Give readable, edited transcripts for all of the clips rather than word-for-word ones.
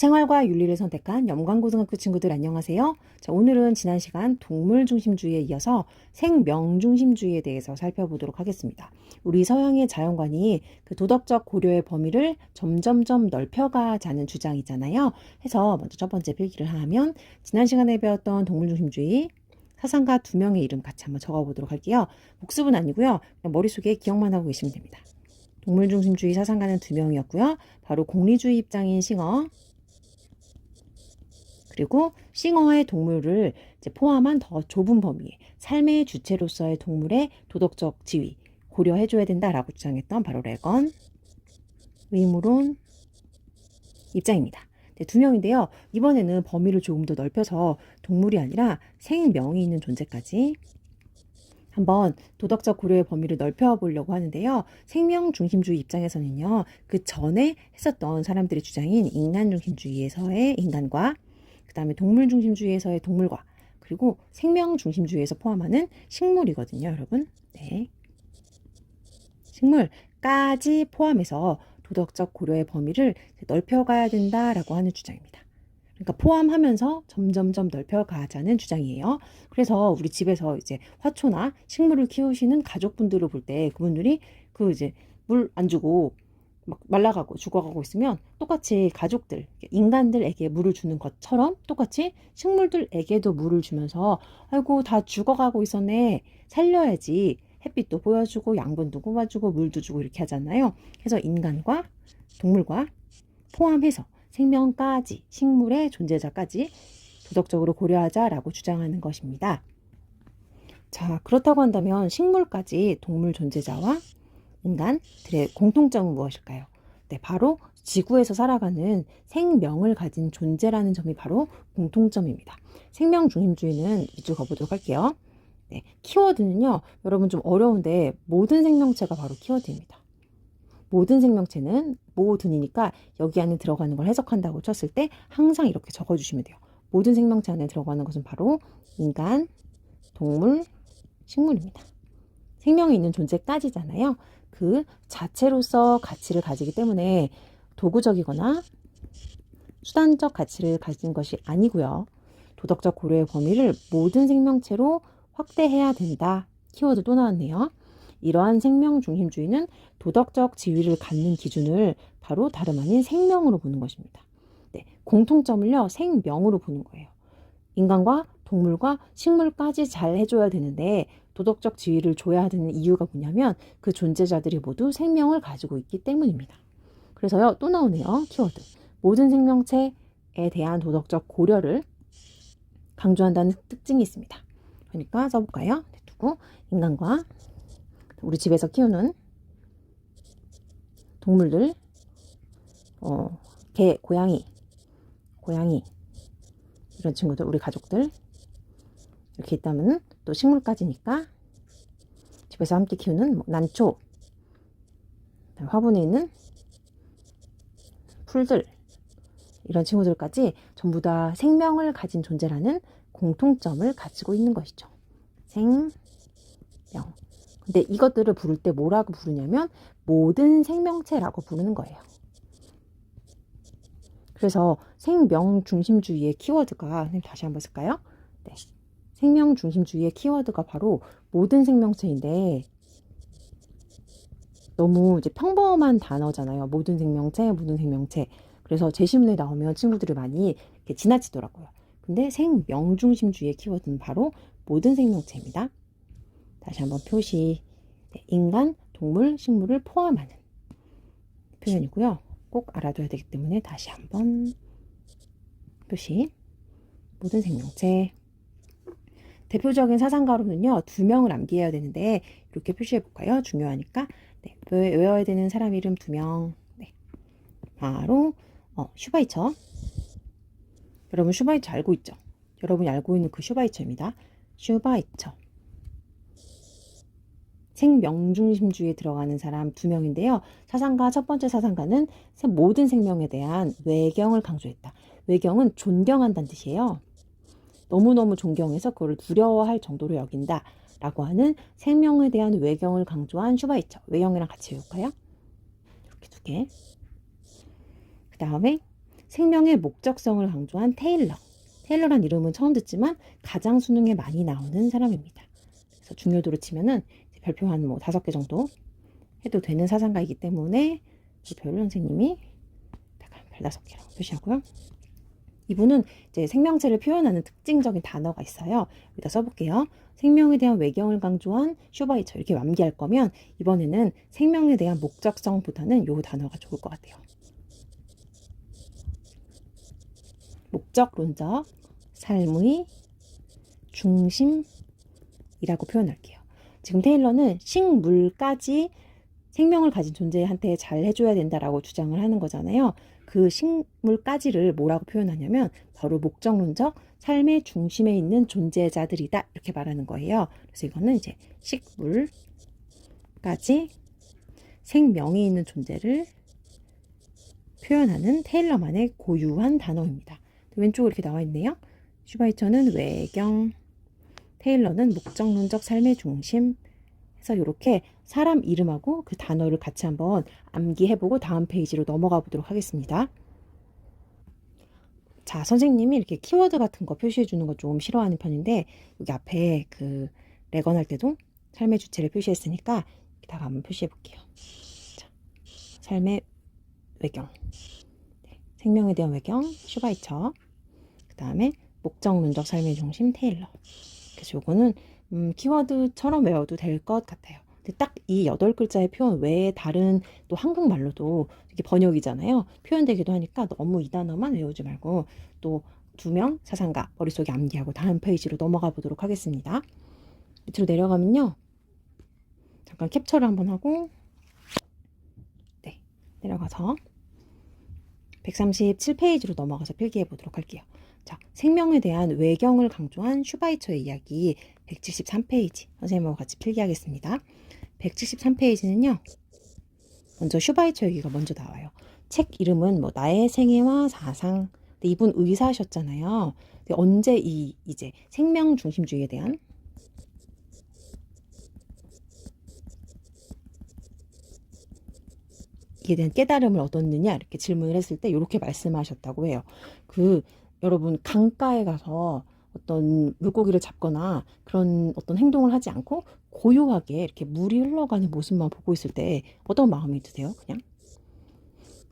생활과 윤리를 선택한 영광고등학교 친구들 안녕하세요. 자, 오늘은 지난 시간 동물 중심주의에 이어서 생명 중심주의에 대해서 살펴보도록 하겠습니다. 우리 서양의 자연관이 그 도덕적 고려의 범위를 점점점 넓혀가자는 주장이잖아요. 해서 먼저 첫 번째 필기를 하면 지난 시간에 배웠던 동물 중심주의 사상가 두 명의 이름 같이 한번 적어보도록 할게요. 복습은 아니고요. 그냥 머릿속에 기억만 하고 계시면 됩니다. 동물 중심주의 사상가는 두 명이었고요. 바로 공리주의 입장인 싱어, 그리고 싱어의 동물을 이제 포함한 더 좁은 범위의 삶의 주체로서의 동물의 도덕적 지위 고려해줘야 된다라고 주장했던 바로 레건, 위무론 입장입니다. 네, 두 명인데요. 이번에는 범위를 조금 더 넓혀서 동물이 아니라 생명이 있는 존재까지 한번 도덕적 고려의 범위를 넓혀보려고 하는데요. 생명 중심주의 입장에서는요. 그 전에 했었던 사람들의 주장인 인간 중심주의에서의 인간과 그 다음에 동물 중심주의에서의 동물과 그리고 생명 중심주의에서 포함하는 식물이거든요, 여러분. 네. 식물까지 포함해서 도덕적 고려의 범위를 넓혀가야 된다라고 하는 주장입니다. 그러니까 포함하면서 점점점 넓혀가자는 주장이에요. 그래서 우리 집에서 이제 화초나 식물을 키우시는 가족분들을 볼 때 그분들이 그 이제 물 안 주고 막 말라가고 죽어가고 있으면 똑같이 가족들, 인간들에게 물을 주는 것처럼 똑같이 식물들에게도 물을 주면서 아이고 다 죽어가고 있었네, 살려야지, 햇빛도 보여주고 양분도 뽑아주고 물도 주고 이렇게 하잖아요. 그래서 인간과 동물과 포함해서 생명까지, 식물의 존재자까지 도덕적으로 고려하자라고 주장하는 것입니다. 자, 그렇다고 한다면 식물까지 동물 존재자와 인간들의 공통점은 무엇일까요? 네, 바로 지구에서 살아가는 생명을 가진 존재라는 점이 바로 공통점입니다. 생명 중심주의는 밑줄 그어보도록 할게요. 네, 키워드는요, 여러분 좀 어려운데 모든 생명체가 바로 키워드입니다. 모든 생명체는 모든이니까 여기 안에 들어가는 걸 해석한다고 쳤을 때 항상 이렇게 적어주시면 돼요. 모든 생명체 안에 들어가는 것은 바로 인간, 동물, 식물입니다. 생명이 있는 존재까지잖아요. 그 자체로서 가치를 가지기 때문에 도구적이거나 수단적 가치를 가진 것이 아니고요. 도덕적 고려의 범위를 모든 생명체로 확대해야 된다. 키워드 또 나왔네요. 이러한 생명 중심주의는 도덕적 지위를 갖는 기준을 바로 다름 아닌 생명으로 보는 것입니다. 네, 공통점을요, 생명으로 보는 거예요. 인간과 동물과 식물까지 잘 해줘야 되는데 도덕적 지위를 줘야 되는 이유가 뭐냐면 그 존재자들이 모두 생명을 가지고 있기 때문입니다. 그래서요, 또 나오네요. 키워드. 모든 생명체에 대한 도덕적 고려를 강조한다는 특징이 있습니다. 그러니까 써볼까요? 네, 두고 인간과 우리 집에서 키우는 동물들, 개, 고양이 이런 친구들, 우리 가족들 이렇게 있다면 또 식물까지니까 집에서 함께 키우는 난초, 화분에 있는 풀들 이런 친구들까지 전부 다 생명을 가진 존재라는 공통점을 가지고 있는 것이죠. 생명. 근데 이것들을 부를 때 뭐라고 부르냐면 모든 생명체라고 부르는 거예요. 그래서 생명 중심주의의 키워드가, 선생님 다시 한번 쓸까요? 네. 생명 중심주의의 키워드가 바로 모든 생명체인데 너무 이제 평범한 단어잖아요. 모든 생명체. 그래서 제시문에 나오면 친구들이 많이 이렇게 지나치더라고요. 근데 생명 중심주의의 키워드는 바로 모든 생명체입니다. 다시 한번 표시. 네, 인간, 동물, 식물을 포함하는 표현이고요. 꼭 알아둬야 되기 때문에 다시 한번 표시. 모든 생명체. 대표적인 사상가로는요, 두 명을 암기해야 되는데 이렇게 표시해 볼까요? 중요하니까. 네, 외워야 되는 사람 이름 두 명. 네, 바로 슈바이처. 여러분 슈바이처 알고 있죠? 여러분이 알고 있는 그 슈바이처입니다. 슈바이처. 생명중심주의에 들어가는 사람 두 명인데요. 사상가, 첫 번째 사상가는 모든 생명에 대한 외경을 강조했다. 외경은 존경한다는 뜻이에요. 너무너무 존경해서 그걸 두려워할 정도로 여긴다 라고 하는 생명에 대한 외경을 강조한 슈바이처. 외경이랑 같이 외울까요? 이렇게 두 개. 그 다음에 생명의 목적성을 강조한 테일러. 테일러란 이름은 처음 듣지만 가장 수능에 많이 나오는 사람입니다. 그래서 중요도로 치면은 별표 한 뭐 5개 정도 해도 되는 사상가이기 때문에 별표를 선생님이 별 5개라고 표시하고요. 이분은 이제 생명체를 표현하는 특징적인 단어가 있어요. 여기다 써볼게요. 생명에 대한 외경을 강조한 슈바이처 이렇게 암기할 거면 이번에는 생명에 대한 목적성보다는 요 단어가 좋을 것 같아요. 목적론적 삶의 중심이라고 표현할게요. 지금 테일러는 식물까지 생명을 가진 존재한테 잘 해줘야 된다라고 주장을 하는 거잖아요. 그 식물까지를 뭐라고 표현하냐면 바로 목적론적 삶의 중심에 있는 존재자들이다 이렇게 말하는 거예요. 그래서 이거는 이제 식물까지 생명이 있는 존재를 표현하는 테일러만의 고유한 단어입니다. 왼쪽으로 이렇게 나와 있네요. 슈바이처는 외경, 테일러는 목적론적 삶의 중심. 해서 이렇게 사람 이름하고 그 단어를 같이 한번 암기해보고 다음 페이지로 넘어가 보도록 하겠습니다. 자, 선생님이 이렇게 키워드 같은 거 표시해 주는 거 좀 싫어하는 편인데 여기 앞에 그 레건할 때도 삶의 주체를 표시했으니까 여기다가 한번 표시해 볼게요. 자, 삶의 외경, 네, 생명에 대한 외경 슈바이처, 그 다음에 목적론적 삶의 중심 테일러. 그래서 요거는 키워드처럼 외워도 될 것 같아요. 근데 딱 이 8글자의 표현 외에 다른 또 한국말로도 이게 번역이잖아요. 표현되기도 하니까 너무 이 단어만 외우지 말고 또 2명 사상가 머릿속에 암기하고 다음 페이지로 넘어가 보도록 하겠습니다. 밑으로 내려가면요. 잠깐 캡처를 한번 하고 네, 내려가서 137페이지로 넘어가서 필기해 보도록 할게요. 자, 생명에 대한 외경을 강조한 슈바이처의 이야기 173페이지 선생님하고 같이 필기하겠습니다. 173페이지는요. 먼저 슈바이처 얘기가 먼저 나와요. 책 이름은 뭐 나의 생애와 사상. 근데 이분 의사셨잖아요. 근데 언제 이제 생명 중심주의에 대한 이에 대한 깨달음을 얻었느냐 이렇게 질문을 했을 때 이렇게 말씀하셨다고 해요. 여러분 강가에 가서 어떤 물고기를 잡거나 그런 어떤 행동을 하지 않고 고요하게 이렇게 물이 흘러가는 모습만 보고 있을 때 어떤 마음이 드세요? 그냥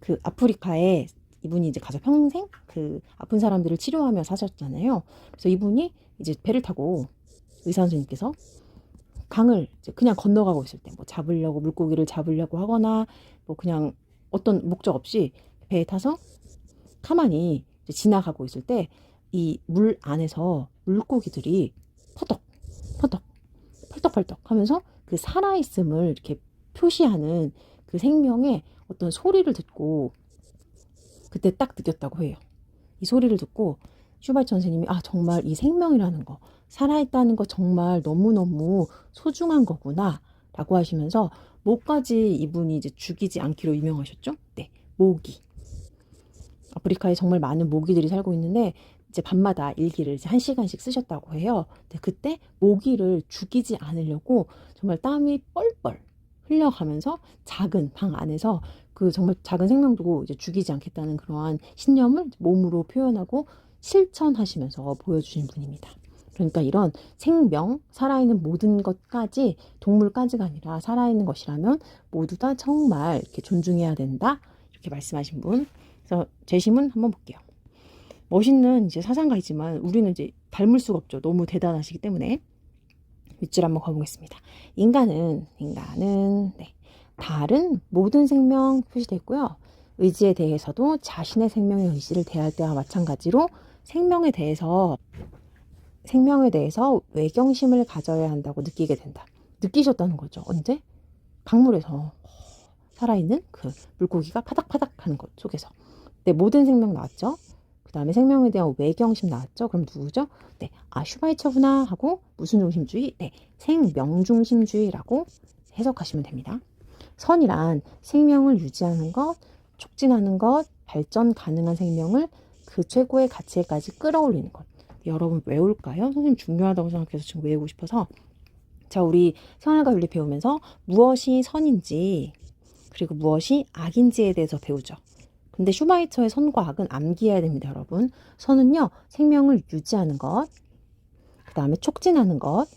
그 아프리카에 이분이 이제 가서 평생 그 아픈 사람들을 치료하며 사셨잖아요. 그래서 이분이 이제 배를 타고 의사 선생님께서 강을 이제 그냥 건너가고 있을 때 뭐 잡으려고 물고기를 잡으려고 하거나 뭐 그냥 어떤 목적 없이 배에 타서 가만히 이제 지나가고 있을 때 이 물 안에서 물고기들이 퍼덕 퍼덕 펄떡펄떡 하면서 그 살아있음을 이렇게 표시하는 그 생명의 어떤 소리를 듣고 그때 딱 느꼈다고 해요. 이 소리를 듣고 슈바이처 선생님이 정말 이 생명이라는 거 살아있다는 거 정말 너무너무 소중한 거구나 라고 하시면서 뭐까지 이분이 이제 죽이지 않기로 유명하셨죠? 네, 모기. 아프리카에 정말 많은 모기들이 살고 있는데 이제 밤마다 일기를 이제 1시간씩 쓰셨다고 해요. 근데 그때 모기를 죽이지 않으려고 정말 땀이 뻘뻘 흘려가면서 작은 방 안에서 그 정말 작은 생명도 이제 죽이지 않겠다는 그러한 신념을 몸으로 표현하고 실천하시면서 보여주신 분입니다. 그러니까 이런 생명, 살아있는 모든 것까지 동물까지가 아니라 살아있는 것이라면 모두 다 정말 이렇게 존중해야 된다. 이렇게 말씀하신 분. 그래서 재심은 한번 볼게요. 멋있는 이제 사상가이지만 우리는 이제 닮을 수가 없죠. 너무 대단하시기 때문에. 윗줄 한번 가보겠습니다. 인간은 네, 다른 모든 생명 표시되어 있고요. 의지에 대해서도 자신의 생명의 의지를 대할 때와 마찬가지로 생명에 대해서 외경심을 가져야 한다고 느끼게 된다. 느끼셨다는 거죠. 언제? 강물에서 살아있는 그 물고기가 파닥파닥 하는 것 속에서. 네, 모든 생명 나왔죠. 그 다음에 생명에 대한 외경심 나왔죠. 그럼 누구죠? 네, 슈바이처구나 하고 무슨 중심주의? 네, 생명중심주의라고 해석하시면 됩니다. 선이란 생명을 유지하는 것, 촉진하는 것, 발전 가능한 생명을 그 최고의 가치에까지 끌어올리는 것. 여러분 외울까요? 선생님 중요하다고 생각해서 지금 외우고 싶어서. 자, 우리 생활과 윤리 배우면서 무엇이 선인지 그리고 무엇이 악인지에 대해서 배우죠. 근데 슈바이처의 선과 악은 암기해야 됩니다, 여러분. 선은요, 생명을 유지하는 것, 그 다음에 촉진하는 것,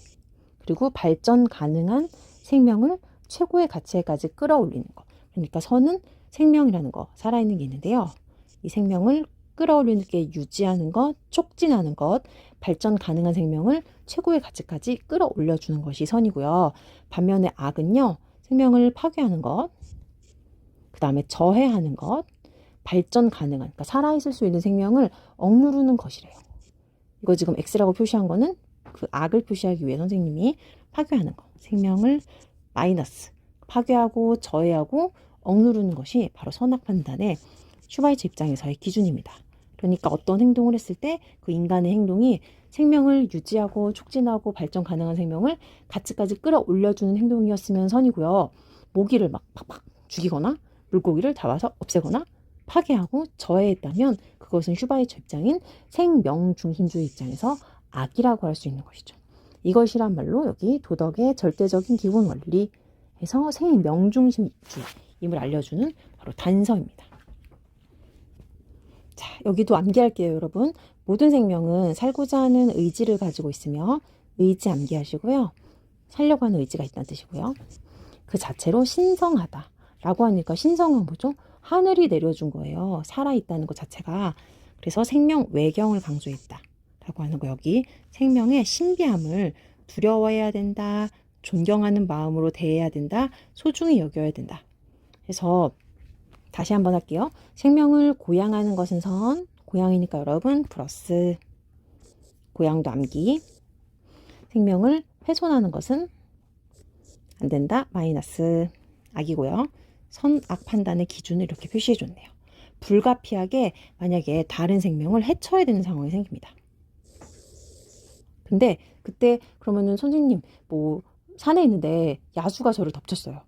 그리고 발전 가능한 생명을 최고의 가치에까지 끌어올리는 것. 그러니까 선은 생명이라는 거, 살아있는 게 있는데요. 이 생명을 끌어올리는 게 유지하는 것, 촉진하는 것, 발전 가능한 생명을 최고의 가치까지 끌어올려주는 것이 선이고요. 반면에 악은요, 생명을 파괴하는 것, 그 다음에 저해하는 것, 발전 가능한, 그러니까 살아있을 수 있는 생명을 억누르는 것이래요. 이거 지금 X라고 표시한 거는 그 악을 표시하기 위해 선생님이 파괴하는 거, 생명을 마이너스, 파괴하고 저해하고 억누르는 것이 바로 선악 판단의 슈바이처 입장에서의 기준입니다. 그러니까 어떤 행동을 했을 때 그 인간의 행동이 생명을 유지하고 촉진하고 발전 가능한 생명을 가치까지 끌어올려주는 행동이었으면 선이고요. 모기를 막 팍팍 죽이거나 물고기를 잡아서 없애거나 파괴하고 저해했다면 그것은 슈바이처 입장인 생명중심주의 입장에서 악이라고 할 수 있는 것이죠. 이것이란 말로 여기 도덕의 절대적인 기본 원리에서 생명중심주의임을 알려주는 바로 단서입니다. 자, 여기도 암기할게요, 여러분. 모든 생명은 살고자 하는 의지를 가지고 있으며 의지 암기하시고요. 살려고 하는 의지가 있다는 뜻이고요. 그 자체로 신성하다라고 하니까 신성은 뭐죠? 하늘이 내려준 거예요. 살아있다는 것 자체가. 그래서 생명 외경을 강조했다라고 하는 거. 여기 생명의 신비함을 두려워해야 된다. 존경하는 마음으로 대해야 된다. 소중히 여겨야 된다. 그래서 다시 한번 할게요. 생명을 고양하는 것은 선, 고양이니까 여러분 플러스, 고양도 암기. 생명을 훼손하는 것은 안 된다, 마이너스, 악이고요. 선악 판단의 기준을 이렇게 표시해 줬네요. 불가피하게 만약에 다른 생명을 해쳐야 되는 상황이 생깁니다. 근데 그때 그러면은 선생님 뭐 산에 있는데 야수가 저를 덮쳤어요.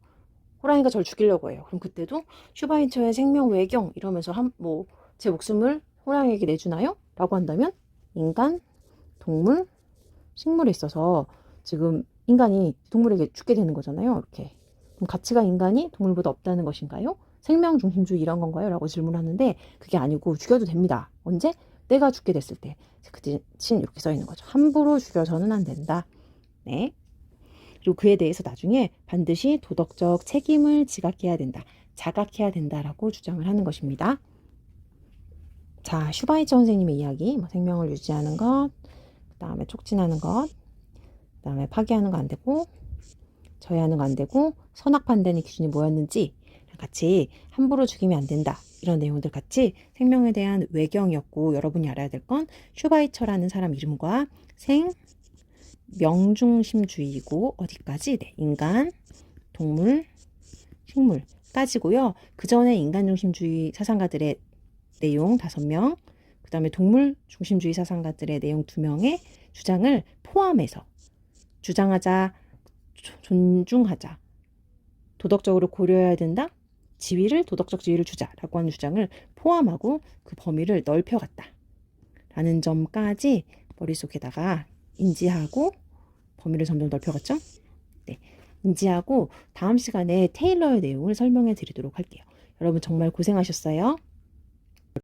호랑이가 저를 죽이려고 해요. 그럼 그때도 슈바이처의 생명 외경 이러면서 뭐 제 목숨을 호랑이에게 내주나요? 라고 한다면 인간, 동물, 식물에 있어서 지금 인간이 동물에게 죽게 되는 거잖아요. 이렇게. 그럼 가치가 인간이 동물보다 없다는 것인가요? 생명 중심주의 이런 건가요? 라고 질문하는데 그게 아니고 죽여도 됩니다. 언제? 내가 죽게 됐을 때. 그 대신 이렇게 써 있는 거죠. 함부로 죽여서는 안 된다. 네. 그리고 그에 대해서 나중에 반드시 도덕적 책임을 지각해야 된다. 자각해야 된다라고 주장을 하는 것입니다. 자, 슈바이처 선생님의 이야기, 뭐 생명을 유지하는 것, 그 다음에 촉진하는 것, 그 다음에 파괴하는 거 안 되고, 저해하는 거 안 되고, 선악 판단의 기준이 뭐였는지 같이 함부로 죽이면 안 된다. 이런 내용들 같이 생명에 대한 외경이었고, 여러분이 알아야 될 건 슈바이처라는 사람 이름과 생명중심주의고 어디까지? 네, 인간, 동물, 식물까지고요. 그 전에 인간중심주의 사상가들의 내용 5명, 그 다음에 동물 중심주의 사상가들의 내용 2명의 주장을 포함해서 주장하자, 존중하자, 도덕적으로 고려해야 된다, 도덕적 지위를 주자라고 하는 주장을 포함하고 그 범위를 넓혀갔다 라는 점까지 머릿속에다가 인지하고 범위를 점점 넓혀갔죠? 네, 인지하고 다음 시간에 테일러의 내용을 설명해 드리도록 할게요. 여러분 정말 고생하셨어요.